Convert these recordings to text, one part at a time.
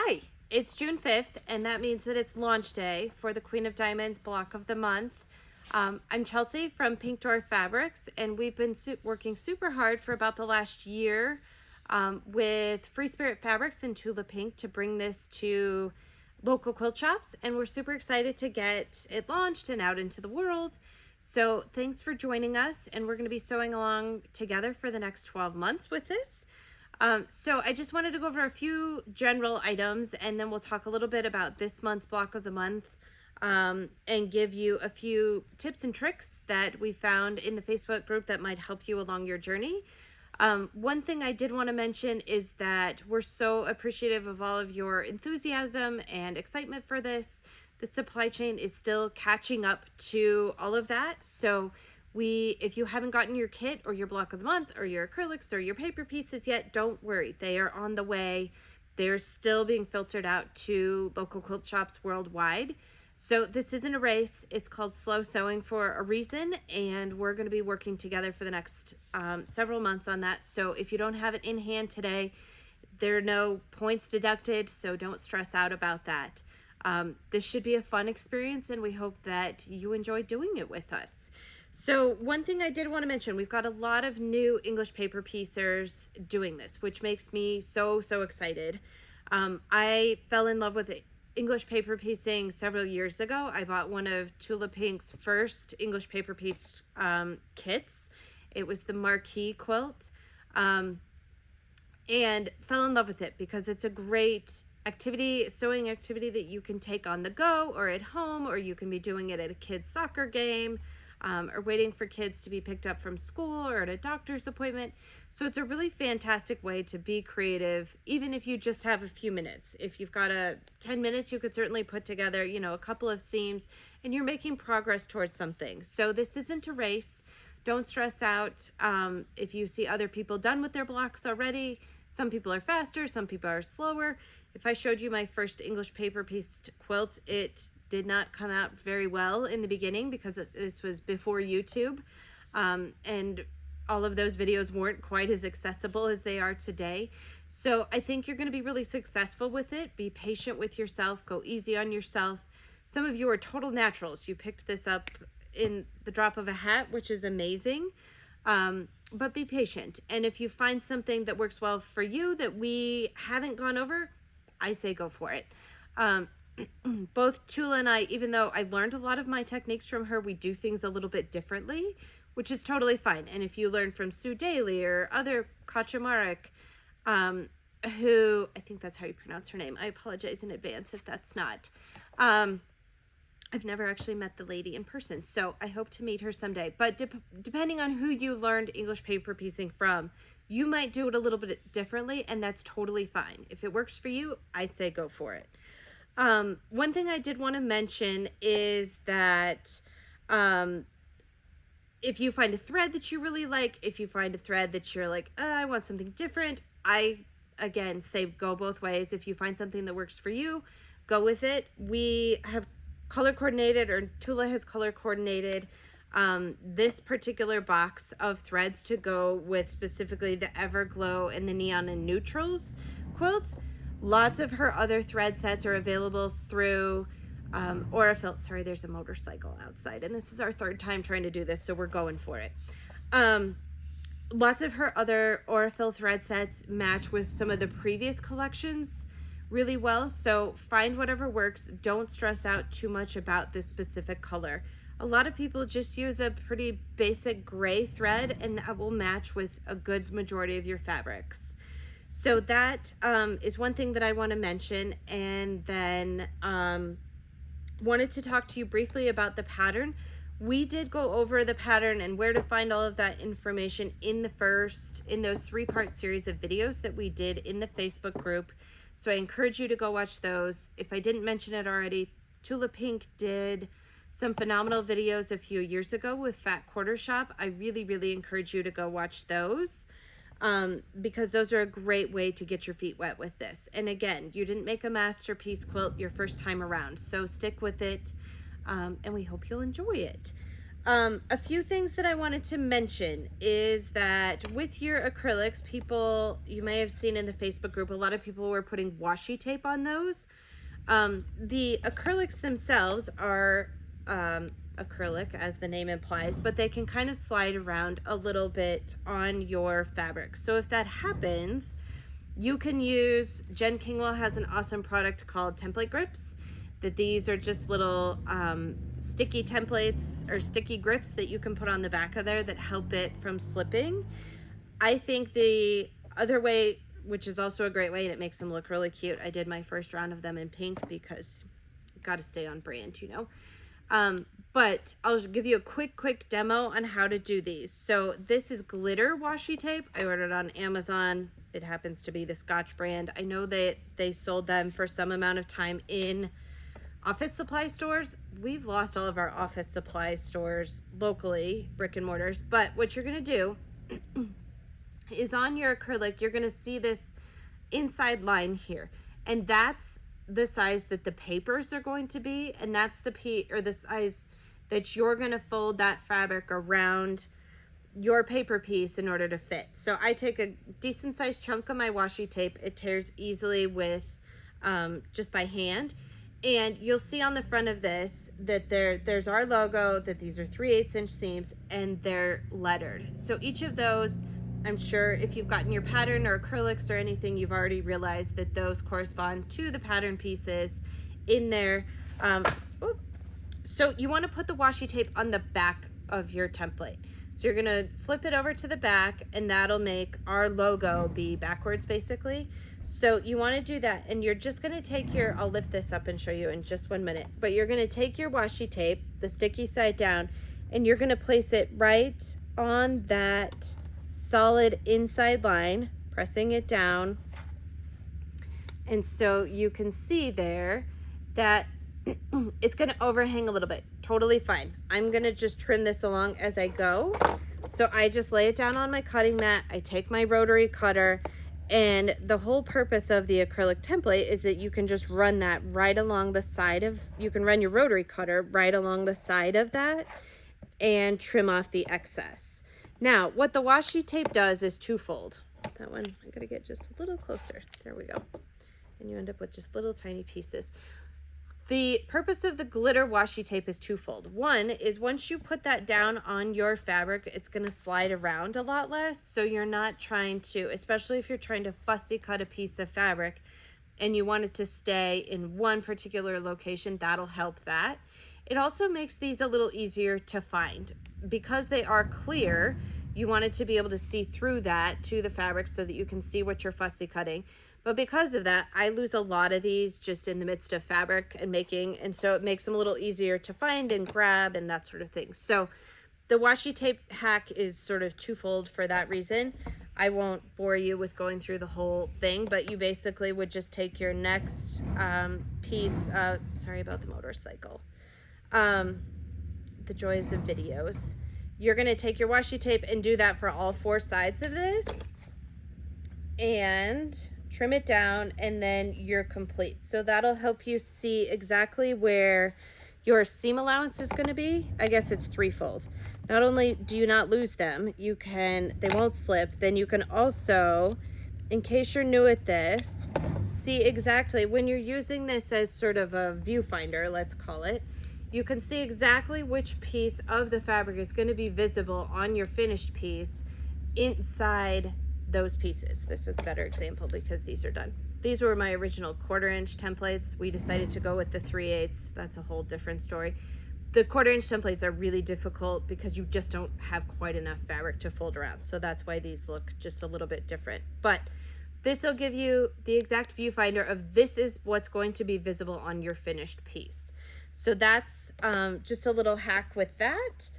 Hi, it's June 5th, and that means that it's launch day for the Queen of Diamonds block of the month. I'm Chelsea from Pink Door Fabrics, and we've been working super hard for about the last year with Free Spirit Fabrics and Tula Pink to bring this to local quilt shops, and we're super excited to get it launched and out into the world. So thanks for joining us, and we're going to be sewing along together for the next 12 months with this. So I just wanted to go over a few general items, and then we'll talk a little bit about this month's block of the month, and give you a few tips and tricks that we found in the Facebook group that might help you along your journey. One thing I did want to mention is that we're so appreciative of all of your enthusiasm and excitement for this. The supply chain is still catching up to all of that. So if you haven't gotten your kit or your block of the month or your acrylics or your paper pieces yet, don't worry. They are on the way. They're still being filtered out to local quilt shops worldwide. So this isn't a race. It's called Slow Sewing for a reason, and we're going to be working together for the next several months on that. So if you don't have it in hand today, there are no points deducted, so don't stress out about that. This should be a fun experience, and we hope that you enjoy doing it with us. So one thing I did want to mention, we've got a lot of new English paper piecers doing this, which makes me so excited. I fell in love with English paper piecing several years ago. I bought one of Tula Pink's first English paper piece kits. It was the Marquee quilt, and fell in love with it because it's a great sewing activity that you can take on the go or at home, or you can be doing it at a kid's soccer game, or waiting for kids to be picked up from school or at a doctor's appointment. So it's a really fantastic way to be creative, even if you just have a few minutes. If you've got 10 minutes, you could certainly put together, a couple of seams, and you're making progress towards something. So this isn't a race. Don't stress out if you see other people done with their blocks already. Some people are faster, some people are slower. If I showed you my first English paper pieced quilt, it did not come out very well in the beginning because this was before YouTube, and all of those videos weren't quite as accessible as they are today. So I think you're going to be really successful with it. Be patient with yourself, go easy on yourself. Some of you are total naturals. You picked this up in the drop of a hat, which is amazing. But be patient. And if you find something that works well for you that we haven't gone over, I say go for it. Both Tula and I, even though I learned a lot of my techniques from her, we do things a little bit differently, which is totally fine. And if you learn from Sue Daly or other Kaczmarek, who, I think that's how you pronounce her name. I apologize in advance if that's not. I've never actually met the lady in person, so I hope to meet her someday. But depending on who you learned English paper piecing from, you might do it a little bit differently, and that's totally fine. If it works for you, I say go for it. One thing I did want to mention is that if you find a thread that you really like, if you find a thread that you're like, I want something different, I, again, say go both ways. If you find something that works for you, go with it. We have color coordinated, or Tula has color coordinated this particular box of threads to go with specifically the Everglow and the Neon and Neutrals quilts. Lots of her other thread sets are available through Aurifil. Sorry, there's a motorcycle outside, and this is our third time trying to do this, so we're going for it. Lots of her other Aurifil thread sets match with some of the previous collections really well, so find whatever works. Don't stress out too much about this specific color. A lot of people just use a pretty basic gray thread, and that will match with a good majority of your fabrics. So that is one thing that I want to mention. And then wanted to talk to you briefly about the pattern. We did go over the pattern and where to find all of that information in those 3-part series of videos that we did in the Facebook group. So I encourage you to go watch those. If I didn't mention it already, Tula Pink did some phenomenal videos a few years ago with Fat Quarter Shop. I really encourage you to go watch those. Because those are a great way to get your feet wet with this. And again, you didn't make a masterpiece quilt your first time around, so stick with it, and we hope you'll enjoy it. A few things that I wanted to mention is that with your acrylics, people, you may have seen in the Facebook group, a lot of people were putting washi tape on those. The acrylics themselves are acrylic, as the name implies, but they can kind of slide around a little bit on your fabric. So if that happens, you can use, Jen Kingwell has an awesome product called Template Grips, that these are just little sticky templates or sticky grips that you can put on the back of there that help it from slipping. I think the other way, which is also a great way, and it makes them look really cute, I did my first round of them in pink because you got to stay on brand, you know. But I'll give you a quick demo on how to do these. So this is glitter washi tape. I ordered it on Amazon. It happens to be the Scotch brand. I know that they sold them for some amount of time in office supply stores. We've lost all of our office supply stores locally, brick and mortars. But what you're gonna do is on your acrylic, you're gonna see this inside line here. And that's the size that the papers are going to be. And that's the size that you're gonna fold that fabric around your paper piece in order to fit. So I take a decent sized chunk of my washi tape. It tears easily with just by hand. And you'll see on the front of this that there's our logo, that these are 3/8 inch seams, and they're lettered. So each of those, I'm sure if you've gotten your pattern or acrylics or anything, you've already realized that those correspond to the pattern pieces in there. So you want to put the washi tape on the back of your template. So you're gonna flip it over to the back, and that'll make our logo be backwards basically. So you want to do that, and you're just going to take your, I'll lift this up and show you in just 1 minute, but you're going to take your washi tape, the sticky side down, and you're going to place it right on that solid inside line, pressing it down. And so you can see there that it's going to overhang a little bit. Totally fine. I'm going to just trim this along as I go. So I just lay it down on my cutting mat. I take my rotary cutter. And the whole purpose of the acrylic template is that you can just run that right along the side of, you can run your rotary cutter right along the side of that and trim off the excess. Now, what the washi tape does is twofold. That one, I gotta get just a little closer. There we go. And you end up with just little tiny pieces. The purpose of the glitter washi tape is twofold. One is once you put that down on your fabric, it's going to slide around a lot less. So you're not trying to, especially if you're trying to fussy cut a piece of fabric and you want it to stay in one particular location, that'll help that. It also makes these a little easier to find. Because they are clear, you want it to be able to see through that to the fabric so that you can see what you're fussy cutting. But because of that, I lose a lot of these just in the midst of fabric and making, and so it makes them a little easier to find and grab and that sort of thing. So the washi tape hack is sort of twofold for that reason. I won't bore you with going through the whole thing, but you basically would just take your next piece of, sorry about the motorcycle, the joys of videos. You're gonna take your washi tape and do that for all 4 sides of this. And trim it down, and then you're complete. So that'll help you see exactly where your seam allowance is going to be. I guess it's threefold. Not only do you not lose them, they won't slip. Then you can also, in case you're new at this, see exactly when you're using this as sort of a viewfinder, let's call it, you can see exactly which piece of the fabric is going to be visible on your finished piece inside those pieces. This is a better example because these are done. These were my original 1/4 inch templates. We decided to go with the 3/8. That's a whole different story. The 1/4 inch templates are really difficult because you just don't have quite enough fabric to fold around. So that's why these look just a little bit different. But this will give you the exact viewfinder of this is what's going to be visible on your finished piece. So that's just a little hack with that.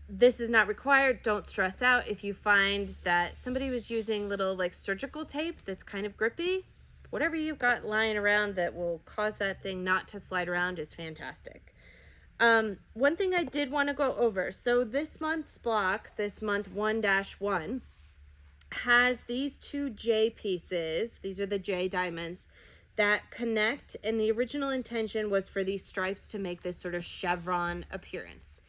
This is not required. Don't stress out if you find that somebody was using little like surgical tape that's kind of grippy. Whatever you've got lying around that will cause that thing not to slide around is fantastic. One thing I did want to go over. So this month's block, this month 1-1, has these 2 J pieces. These are the J diamonds that connect, and the original intention was for these stripes to make this sort of chevron appearance.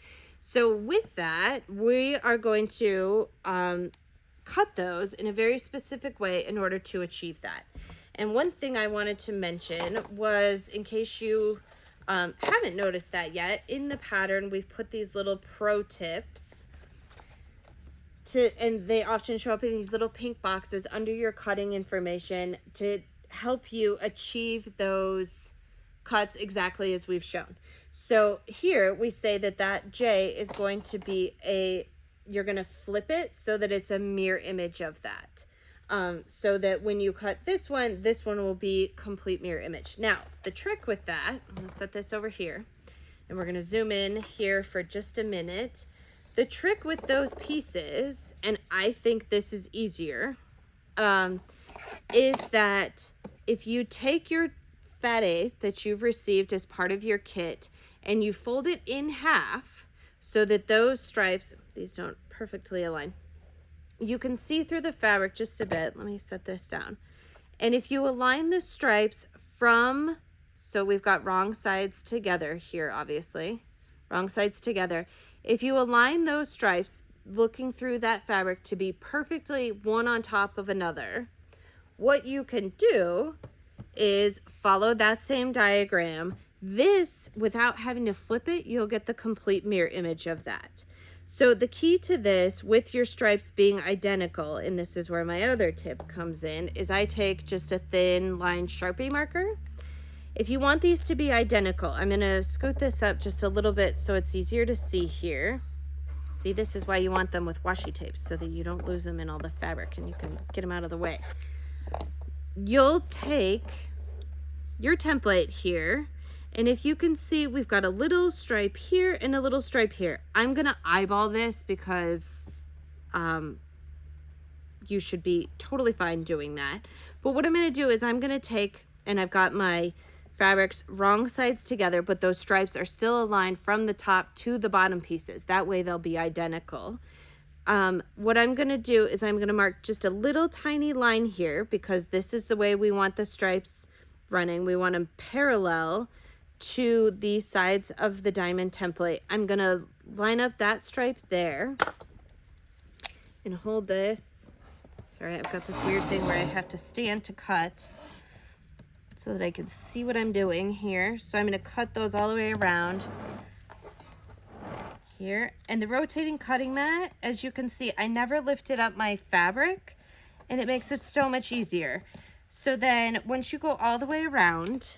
So with that, we are going to cut those in a very specific way in order to achieve that. And one thing I wanted to mention was, in case you haven't noticed that yet, in the pattern we've put these little pro tips and they often show up in these little pink boxes under your cutting information to help you achieve those cuts exactly as we've shown. So here we say that J is going to be you're going to flip it so that it's a mirror image of that. So that when you cut this one will be complete mirror image. Now, the trick with that, I'm going to set this over here, and we're going to zoom in here for just a minute. The trick with those pieces, and I think this is easier, is that if you take your fat eighth that you've received as part of your kit and you fold it in half so that those stripes, these don't perfectly align, you can see through the fabric just a bit. Let me set this down. And if you align the stripes from, so we've got wrong sides together here, obviously, wrong sides together. If you align those stripes looking through that fabric to be perfectly one on top of another, what you can do is follow that same diagram. This, without having to flip it, you'll get the complete mirror image of that. So the key to this, with your stripes being identical, and this is where my other tip comes in, is I take just a thin line Sharpie marker. If you want these to be identical, I'm going to scoot this up just a little bit so it's easier to see here. See, this is why you want them with washi tapes, so that you don't lose them in all the fabric and you can get them out of the way. You'll take your template here, and if you can see, we've got a little stripe here and a little stripe here. I'm going to eyeball this because you should be totally fine doing that. But what I'm going to do is I'm going to take, and I've got my fabrics wrong sides together, but those stripes are still aligned from the top to the bottom pieces. That way they'll be identical. What I'm going to do is I'm going to mark just a little tiny line here because this is the way we want the stripes running. We want them parallel to the sides of the diamond template. I'm going to line up that stripe there and hold this. Sorry, I've got this weird thing where I have to stand to cut so that I can see what I'm doing here. So I'm going to cut those all the way around here. And the rotating cutting mat, as you can see, I never lifted up my fabric, and it makes it so much easier. So then once you go all the way around,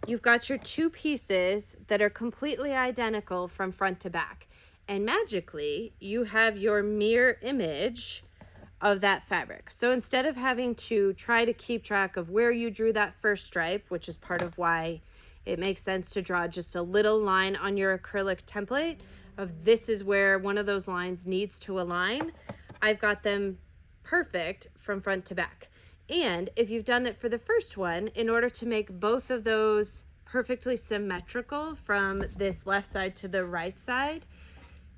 you've got your two pieces that are completely identical from front to back. And magically, you have your mirror image of that fabric. So instead of having to try to keep track of where you drew that first stripe, which is part of why it makes sense to draw just a little line on your acrylic template of this is where one of those lines needs to align, I've got them perfect from front to back. And if you've done it for the first one, in order to make both of those perfectly symmetrical from this left side to the right side,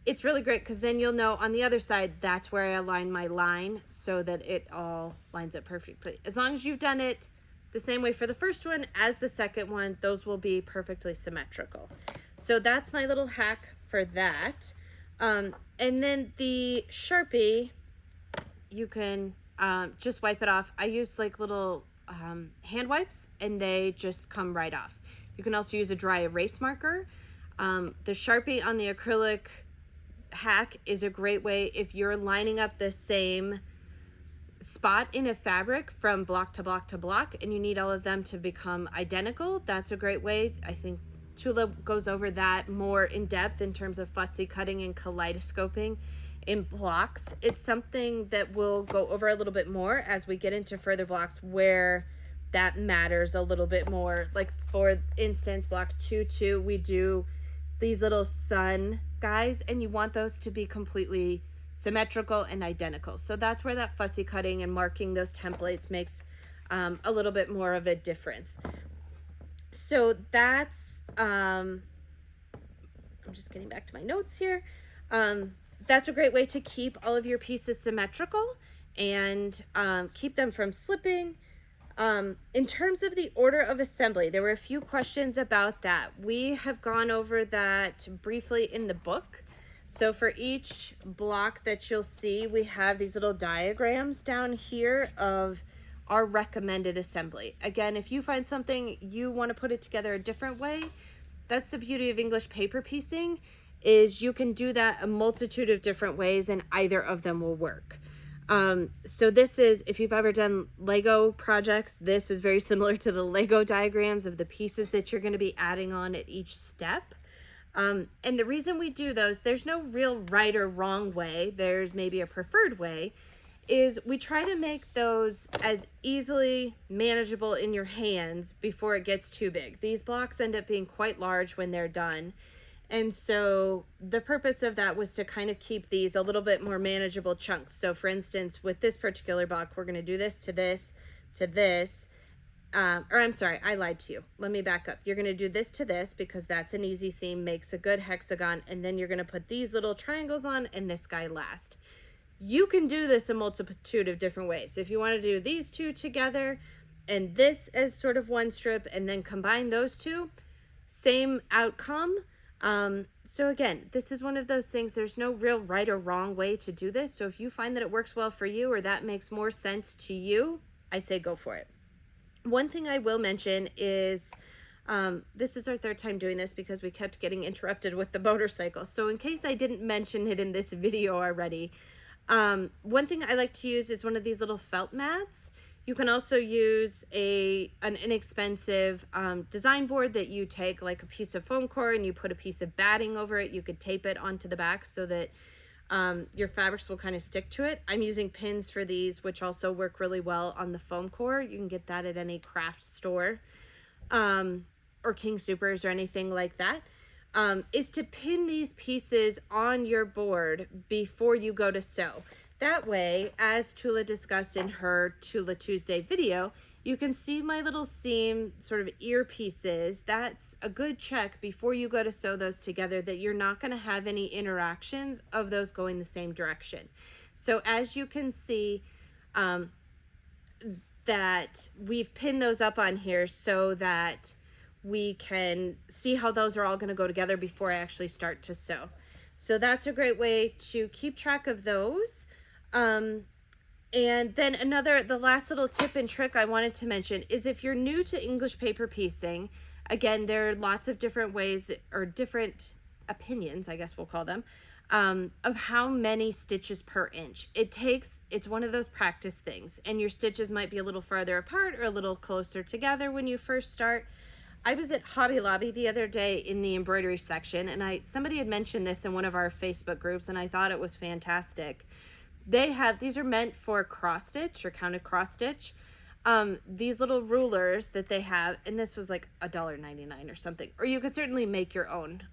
it's really great because then you'll know on the other side, that's where I align my line so that it all lines up perfectly. As long as you've done it the same way for the first one as the second one, those will be perfectly symmetrical. So that's my little hack for that. And then the Sharpie, you can just wipe it off. I use like little hand wipes and they just come right off. You can also use a dry erase marker. The Sharpie on the acrylic hack is a great way if you're lining up the same spot in a fabric from block to block to block and you need all of them to become identical. That's a great way. I think Tula goes over that more in depth in terms of fussy cutting and kaleidoscoping in blocks. It's something that we'll go over a little bit more as we get into further blocks where that matters a little bit more. Like for instance, block 2-2, we do these little sun guys and you want those to be completely symmetrical and identical. So that's where that fussy cutting and marking those templates makes a little bit more of a difference. So that's, I'm just getting back to my notes here. That's a great way to keep all of your pieces symmetrical and keep them from slipping. In terms of the order of assembly, there were a few questions about that. We have gone over that briefly in the book. So for each block that you'll see, we have these little diagrams down here of our recommended assembly. Again, if you find something you want to put it together a different way, that's the beauty of English paper piecing, is you can do that a multitude of different ways and either of them will work. So this is, if you've ever done Lego projects, this is very similar to the Lego diagrams of the pieces that you're going to be adding on at each step. And the reason we do those, there's no real right or wrong way, there's maybe a preferred way, is we try to make those as easily manageable in your hands before it gets too big. These blocks end up being quite large when they're done. And so the purpose of that was to kind of keep these a little bit more manageable chunks. So for instance, with this particular block, we're going to do this to this, to this. Or I'm sorry, I lied to you. Let me back up. You're going to do this to this because that's an easy seam, makes a good hexagon. And then you're going to put these little triangles on and this guy last. You can do this a multitude of different ways. If you want to do these two together and this as sort of one strip and then combine those two, same outcome. So again, this is one of those things, there's no real right or wrong way to do this. So if you find that it works well for you or that makes more sense to you, I say go for it. One thing I will mention is, this is our third time doing this because we kept getting interrupted with the motorcycle. So in case I didn't mention it in this video already, one thing I like to use is one of these little felt mats. You can also use an inexpensive design board that you take like a piece of foam core and you put a piece of batting over it. You could tape it onto the back so that your fabrics will kind of stick to it. I'm using pins for these, which also work really well on the foam core. You can get that at any craft store or King Supers or anything like that. Is to pin these pieces on your board before you go to sew. That way, as Tula discussed in her Tula Tuesday video, you can see my little seam sort of ear pieces. That's a good check before you go to sew those together that you're not going to have any interactions of those going the same direction. So as you can see, that we've pinned those up on here so that we can see how those are all going to go together before I actually start to sew. So that's a great way to keep track of those. And then the last little tip and trick I wanted to mention is if you're new to English paper piecing, again, there are lots of different ways or different opinions, I guess we'll call them, of how many stitches per inch. It's one of those practice things, and your stitches might be a little farther apart or a little closer together when you first start. I was at Hobby Lobby the other day in the embroidery section, and somebody had mentioned this in one of our Facebook groups, and I thought it was fantastic. These are meant for cross stitch or counted cross stitch. These little rulers that they have, and this was like $1.99 or something, or you could certainly make your own,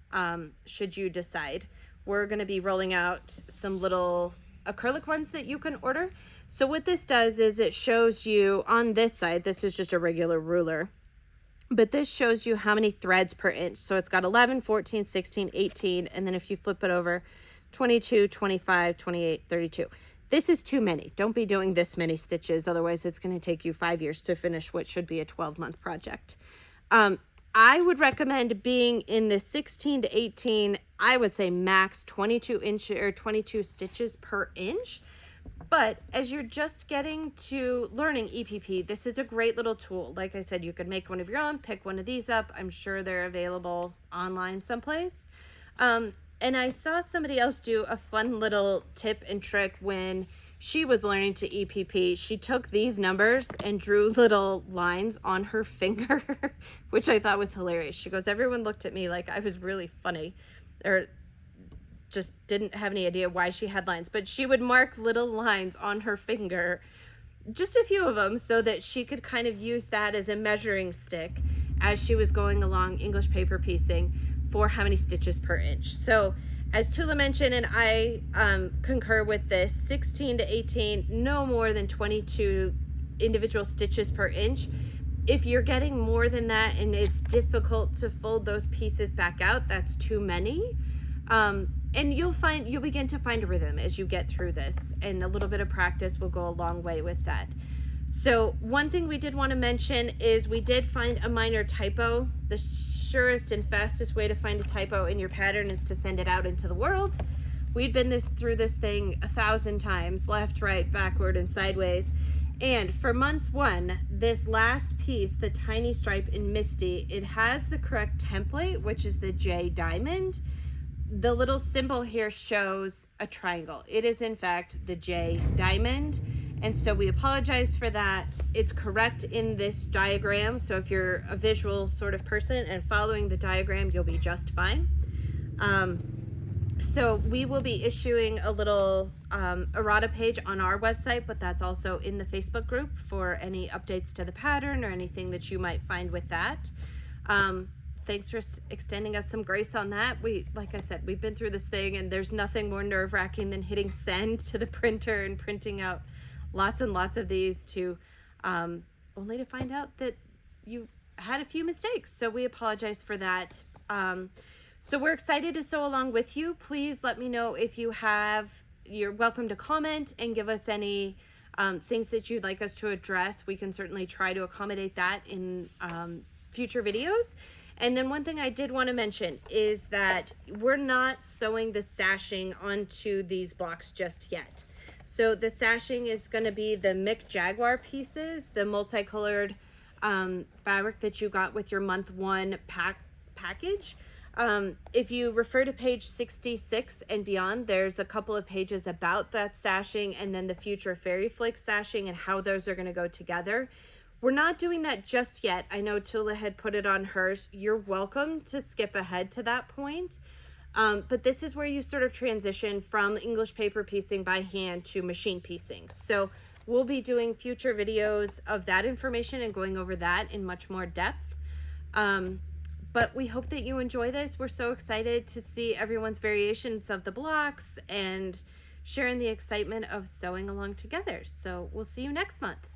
should you decide. We're going to be rolling out some little acrylic ones that you can order. So what this does is it shows you on this side, this is just a regular ruler, but this shows you how many threads per inch. So it's got 11, 14, 16, 18, and then if you flip it over, 22, 25, 28, 32. This is too many. Don't be doing this many stitches. Otherwise, it's going to take you 5 years to finish what should be a 12-month project. I would recommend being in the 16 to 18, I would say max 22 inch or 22 stitches per inch. But as you're just getting to learning EPP, this is a great little tool. Like I said, you could make one of your own, pick one of these up. I'm sure they're available online someplace. And I saw somebody else do a fun little tip and trick when she was learning to EPP. She took these numbers and drew little lines on her finger, which I thought was hilarious. She goes, everyone looked at me like I was really funny or just didn't have any idea why she had lines, but she would mark little lines on her finger, just a few of them, so that she could kind of use that as a measuring stick as she was going along English paper piecing for how many stitches per inch. So as Tula mentioned, and I concur with this, 16 to 18, no more than 22 individual stitches per inch. If you're getting more than that and it's difficult to fold those pieces back out, that's too many. And you'll begin to find a rhythm as you get through this, and a little bit of practice will go a long way with that. So one thing we did want to mention is we did find a minor typo. The surest and fastest way to find a typo in your pattern is to send it out into the world. we'd been through this thing 1,000 times, left, right, backward, and sideways. And for month 1, this last piece, the tiny stripe in Misty, it has the correct template, which is the J diamond. The little symbol here shows a triangle. It is in fact the J diamond. And so we apologize for that. It's correct in this diagram. So if you're a visual sort of person and following the diagram, you'll be just fine. So we will be issuing a little errata page on our website, but that's also in the Facebook group for any updates to the pattern or anything that you might find with that. Thanks for extending us some grace on that. Like I said, we've been through this thing, and there's nothing more nerve-wracking than hitting send to the printer and printing out lots and lots of these to only to find out that you had a few mistakes. So we apologize for that. So we're excited to sew along with you. Please let me know if you have, you're welcome to comment and give us any things that you'd like us to address. We can certainly try to accommodate that in future videos. And then one thing I did want to mention is that we're not sewing the sashing onto these blocks just yet. So the sashing is going to be the Mick Jaguar pieces, the multicolored fabric that you got with your month 1 package. If you refer to page 66 and beyond, there's a couple of pages about that sashing and then the future Fairy Flake sashing and how those are going to go together. We're not doing that just yet. I know Tula had put it on hers. You're welcome to skip ahead to that point. But this is where you sort of transition from English paper piecing by hand to machine piecing. So we'll be doing future videos of that information and going over that in much more depth. But we hope that you enjoy this. We're so excited to see everyone's variations of the blocks and sharing the excitement of sewing along together. So we'll see you next month.